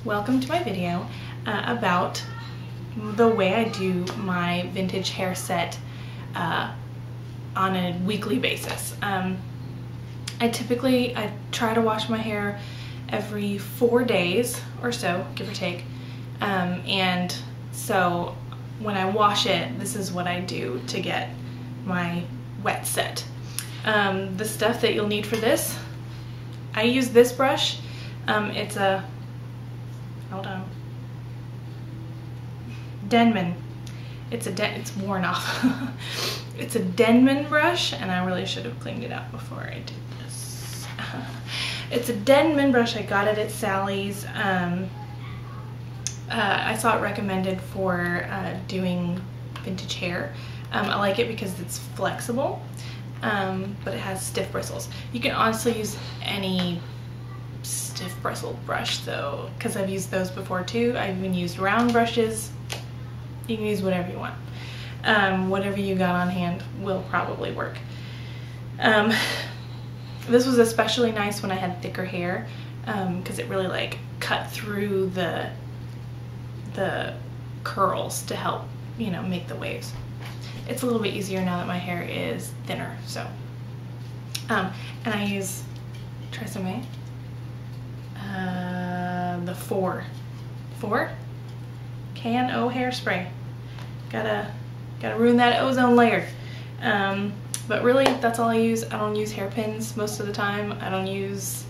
welcome to my video about the way I do my vintage hair set on a weekly basis. I try to wash my hair every 4 days or so, give or take, and so when I wash it, this is what I do to get my wet set. The stuff that you'll need for this, I use this brush. It's a, hold on, Denman. It's worn off. It's a Denman brush, and I really should have cleaned it out before I did this. It's a Denman brush. I got it at Sally's. I saw it recommended for doing vintage hair. I like it because it's flexible, but it has stiff bristles. You can honestly use any stiff bristled brush though, because I've used those before too. I've even used round brushes. You can use whatever you want. Whatever you got on hand will probably work. This was especially nice when I had thicker hair, because it really like cut through the curls to help, you know, make the waves. It's a little bit easier now that my hair is thinner, so. And I use Tresemme, the 4 K&O hairspray. Gotta ruin that ozone layer. But really, that's all I use. I don't use hairpins most of the time. I don't use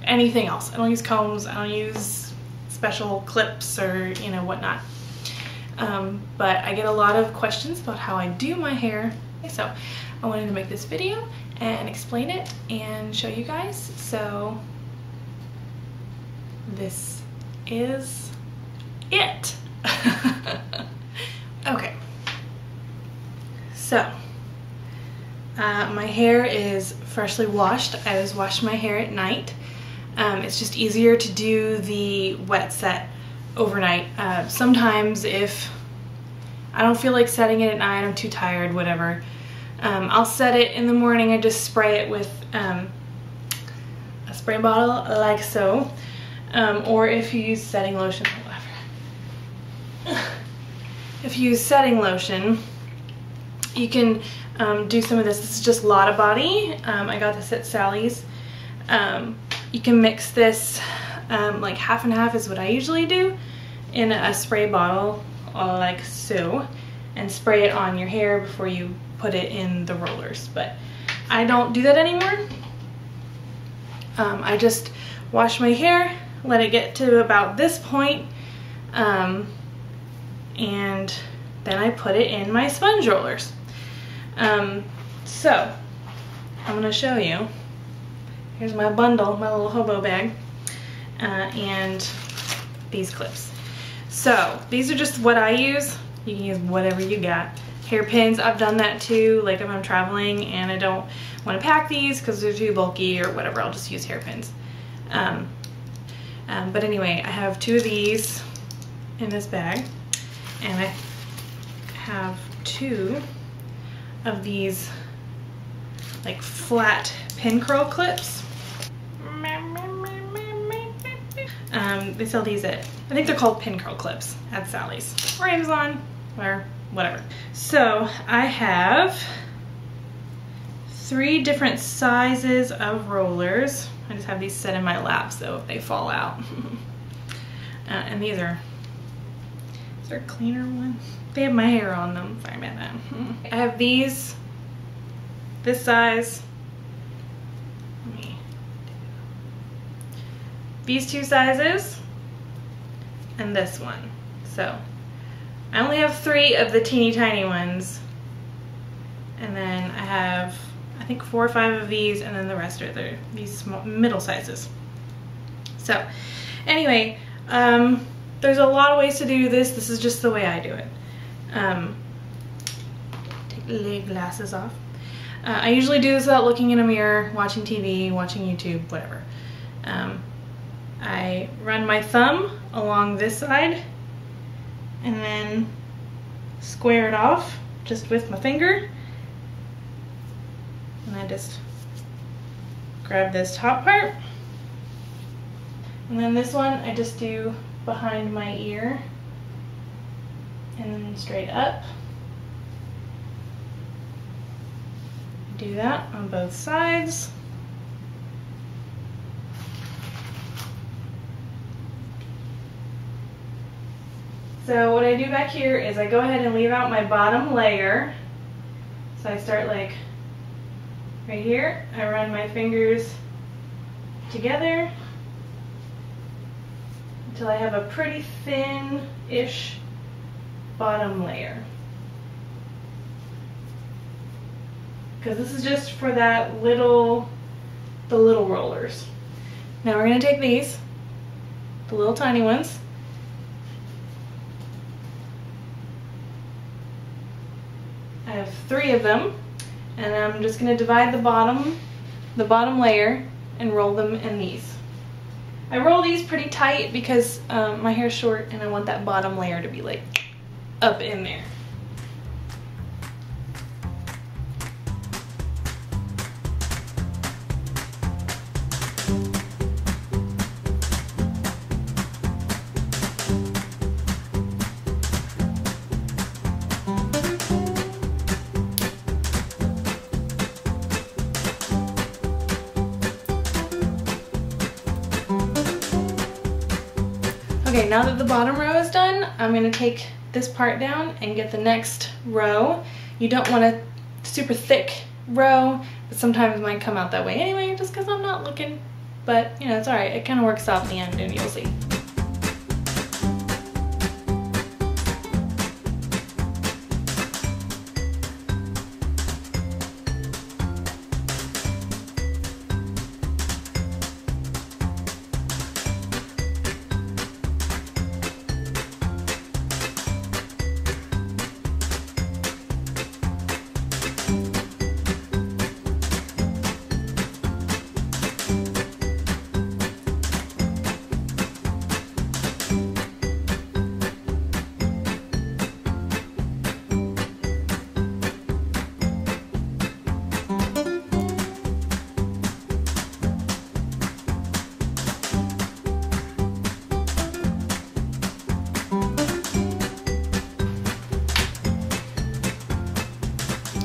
anything else. I don't use combs. I don't use special clips or, you know, whatnot. But I get a lot of questions about how I do my hair. So I wanted to make this video and explain it and show you guys. So this is it. Okay. So my hair is freshly washed. I always wash my hair at night. It's just easier to do the wet set overnight. Sometimes if I don't feel like setting it at night, I'm too tired, whatever, I'll set it in the morning and just spray it with a spray bottle like so, or if you use setting lotion, if you use setting lotion, you can do some of this. This is just Lotta Body. I got this at Sally's. You can mix this like half and half is what I usually do in a spray bottle like so, and spray it on your hair before you put it in the rollers. But I don't do that anymore. I just wash my hair, let it get to about this point, and then I put it in my sponge rollers. So I'm gonna show you. Here's my bundle, my little hobo bag, and these clips. So these are just what I use. You can use whatever you got. Hairpins, I've done that too. Like if I'm traveling and I don't want to pack these because they're too bulky or whatever, I'll just use hairpins. But anyway, I have 2 of these in this bag, and I have 2 of these like flat pin curl clips. They sell these at, I think they're called pin curl clips at Sally's or Amazon or whatever. So I have 3 different sizes of rollers. I just have these set in my lap so if they fall out. And these are cleaner ones. They have my hair on them. Sorry about that. I have these, this size. These 2 sizes and this one. So I only have 3 of the teeny tiny ones, and then I have I think 4 or 5 of these, and then the rest are these small middle sizes. So anyway, there's a lot of ways to do this. This is just the way I do it. Take the glasses off. I usually do this without looking in a mirror, watching TV, watching YouTube, whatever. I run my thumb along this side and then square it off just with my finger, and I just grab this top part And then this one I just do behind my ear and then straight up. Do that on both sides. So what I do back here is I go ahead and leave out my bottom layer. So I start like right here. I run my fingers together until I have a pretty thin-ish bottom layer. Because this is just for the little rollers. Now we're going to take these, the little tiny ones, I have 3 of them, and I'm just going to divide the bottom layer and roll them in these. I roll these pretty tight because my hair's short and I want that bottom layer to be like up in there. Okay, now that the bottom row is done, I'm going to take this part down and get the next row. You don't want a super thick row, but sometimes it might come out that way anyway, just because I'm not looking. But, you know, it's alright. It kind of works out in the end, and you'll see.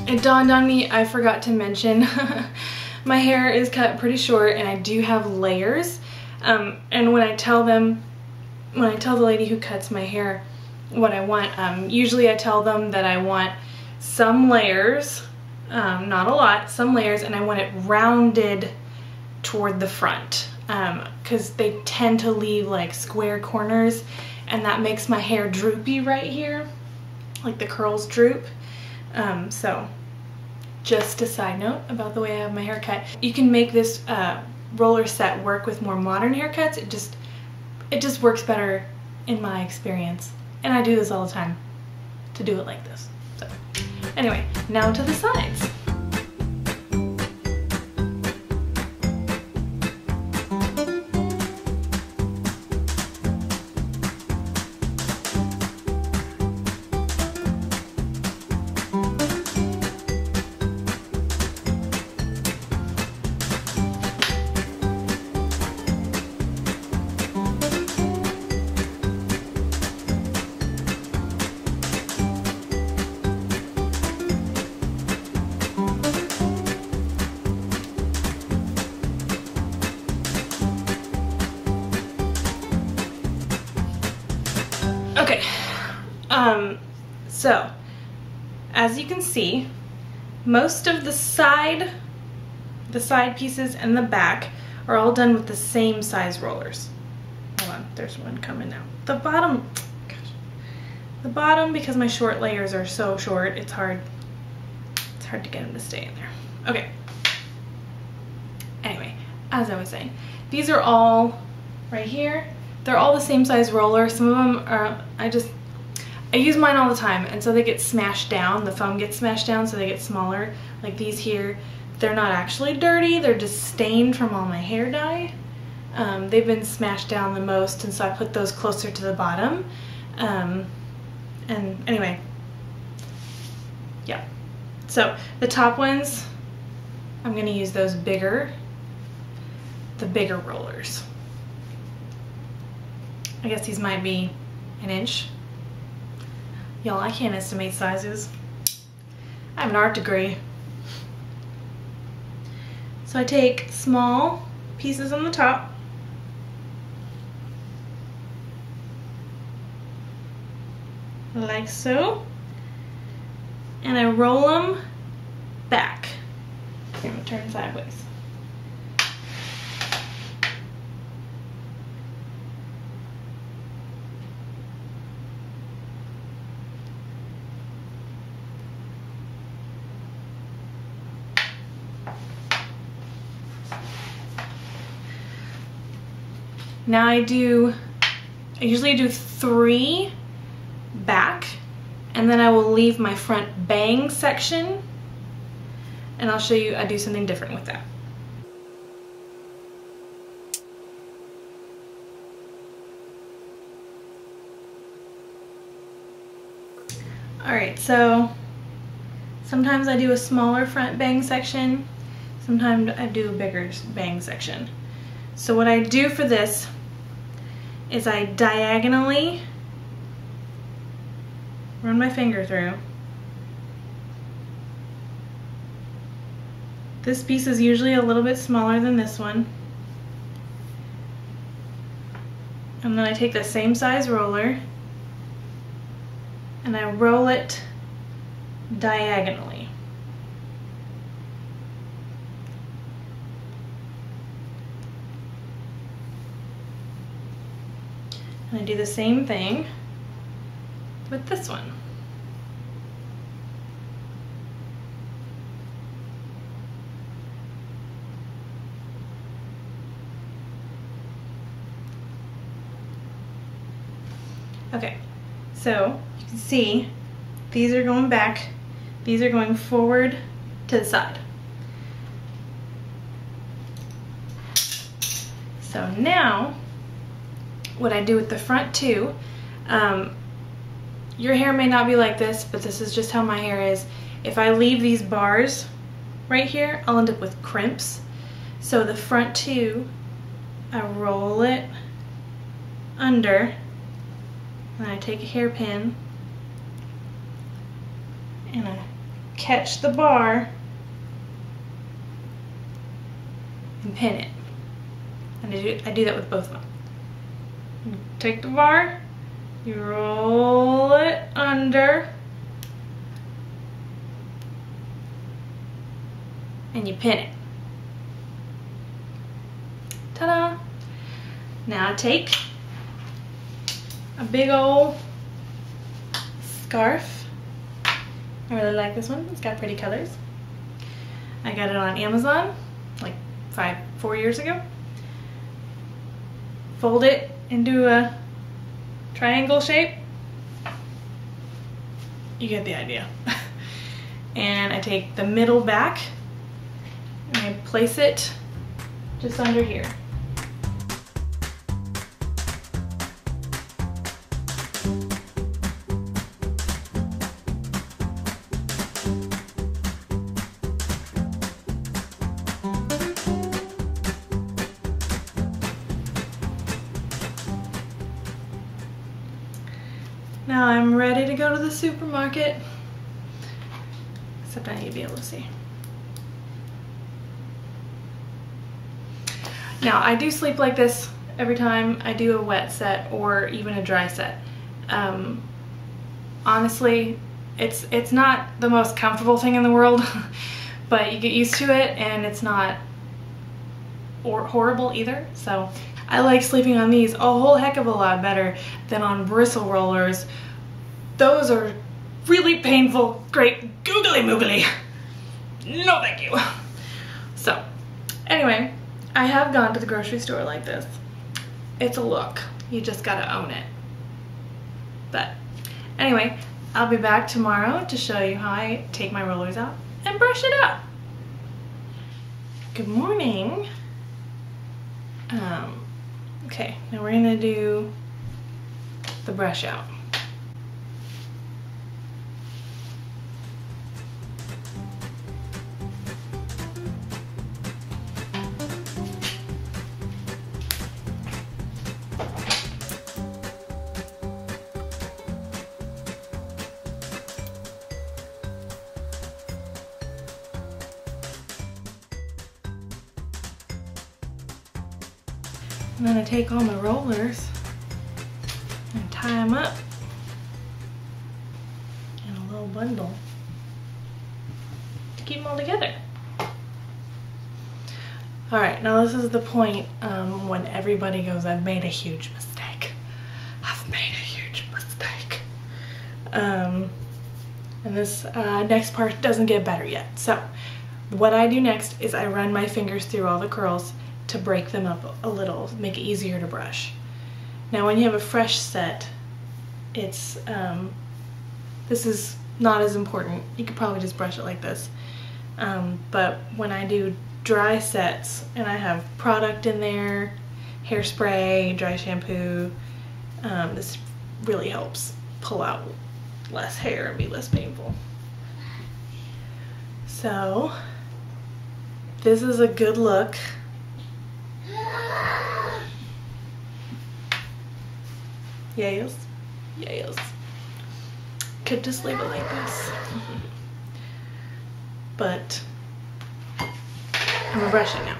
It dawned on me, I forgot to mention, my hair is cut pretty short and I do have layers. And when I tell the lady who cuts my hair what I want, usually I tell them that I want some layers, not a lot, some layers, and I want it rounded toward the front. Because they tend to leave like square corners and that makes my hair droopy right here, like the curls droop. So just a side note about the way I have my hair cut. You can make this roller set work with more modern haircuts. It just works better in my experience. And I do this all the time to do it like this. So anyway, now to the sides. Okay, so as you can see, most of the side pieces and the back are all done with the same size rollers. Hold on, there's one coming out. The bottom, gosh, the bottom, because my short layers are so short, it's hard to get them to stay in there. Okay, anyway, as I was saying, these are all right here. They're all the same size roller. Some of them are, I use mine all the time, and so they get smashed down. The foam gets smashed down, so they get smaller. Like these here, they're not actually dirty. They're just stained from all my hair dye. They've been smashed down the most, and so I put those closer to the bottom. And anyway, yeah. So the top ones, I'm gonna use those the bigger rollers. I guess these might be an inch. Y'all, I can't estimate sizes. I have an art degree. So I take small pieces on the top. Like so. And I roll them back. I'm gonna turn sideways. Now I usually do 3 back, and then I will leave my front bang section, and I'll show you I do something different with that. Alright, so sometimes I do a smaller front bang section, sometimes I do a bigger bang section. So what I do for this is I diagonally run my finger through. This piece is usually a little bit smaller than this one. And then I take the same size roller and I roll it diagonally. And I do the same thing with this one. Okay, so you can see these are going back, these are going forward to the side. So now what I do with the front two, your hair may not be like this, but this is just how my hair is. If I leave these bars right here, I'll end up with crimps. So the front two, I roll it under, and I take a hairpin and I catch the bar and pin it. And I do that with both of them. Take the bar, you roll it under, and you pin it. Ta-da! Now I take a big old scarf. I really like this one. It's got pretty colors. I got it on Amazon like 4 years ago. Fold it into a triangle shape. You get the idea. And I take the middle back and I place it just under here. Now I'm ready to go to the supermarket, except I need to be able to see. Now I do sleep like this every time I do a wet set or even a dry set. Honestly, it's not the most comfortable thing in the world, but you get used to it and it's not horrible either. So I like sleeping on these a whole heck of a lot better than on bristle rollers. Those are really painful, great googly moogly. No thank you. So anyway, I have gone to the grocery store like this. It's a look. You just gotta own it. But anyway, I'll be back tomorrow to show you how I take my rollers out and brush it up. Good morning. Okay, now we're gonna do the brush out. And then I take all my rollers and tie them up in a little bundle to keep them all together. All right, now this is the point when everybody goes, I've made a huge mistake. I've made a huge mistake. And this next part doesn't get better yet. So what I do next is I run my fingers through all the curls to break them up a little, make it easier to brush. Now when you have a fresh set, it's this is not as important. You could probably just brush it like this. But when I do dry sets and I have product in there, hairspray, dry shampoo, this really helps pull out less hair and be less painful. So this is a good look. Yes, yes. Could just leave it like this. But I'm brushing now.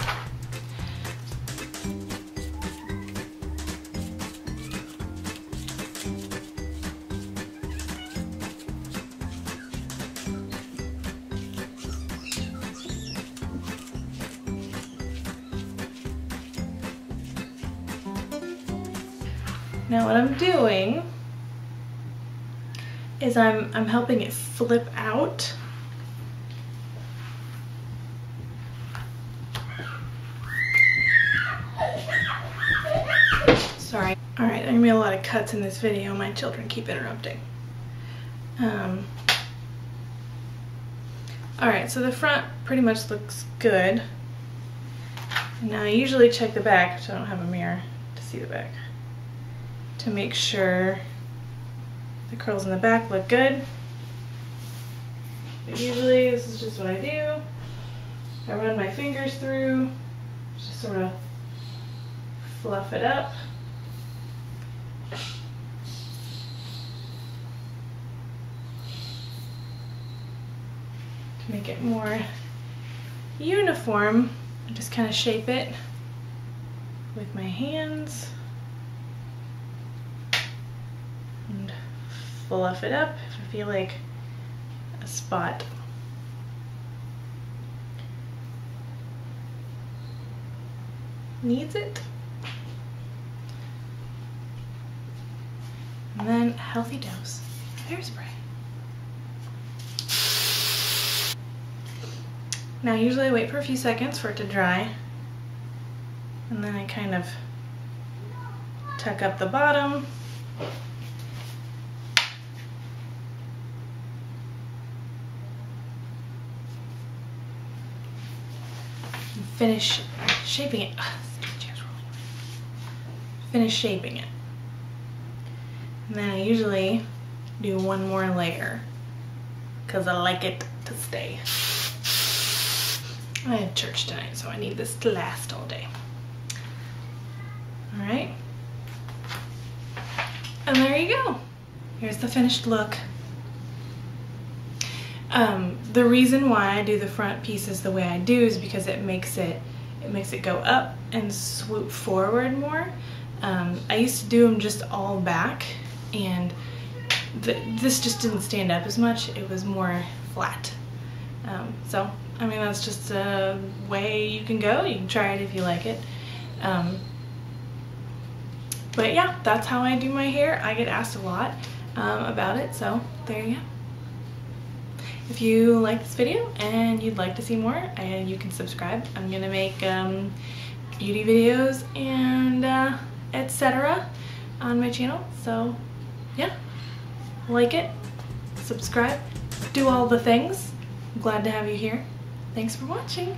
Now what I'm doing is I'm helping it flip out. Sorry. All right, there are gonna be a lot of cuts in this video. My children keep interrupting. All right, so the front pretty much looks good. Now I usually check the back, so I don't have a mirror to see the back, to make sure the curls in the back look good. But usually this is just what I do. I run my fingers through, just sort of fluff it up. To make it more uniform, I just kind of shape it with my hands and fluff it up if I feel like a spot needs it. And then a healthy dose of hairspray. Now usually I wait for a few seconds for it to dry, and then I kind of tuck up the bottom. Finish shaping it. Finish shaping it. And then I usually do one more layer because I like it to stay. I have church tonight, so I need this to last all day. All right. And there you go. Here's the finished look. The reason why I do the front pieces the way I do is because it makes it go up and swoop forward more. I used to do them just all back, and this just didn't stand up as much. It was more flat. So I mean, that's just a way you can go. You can try it if you like it. But yeah, that's how I do my hair. I get asked a lot about it, so there you go. If you like this video and you'd like to see more, you can subscribe. I'm gonna make beauty videos and etc. on my channel. So yeah, like it, subscribe, do all the things. I'm glad to have you here. Thanks for watching.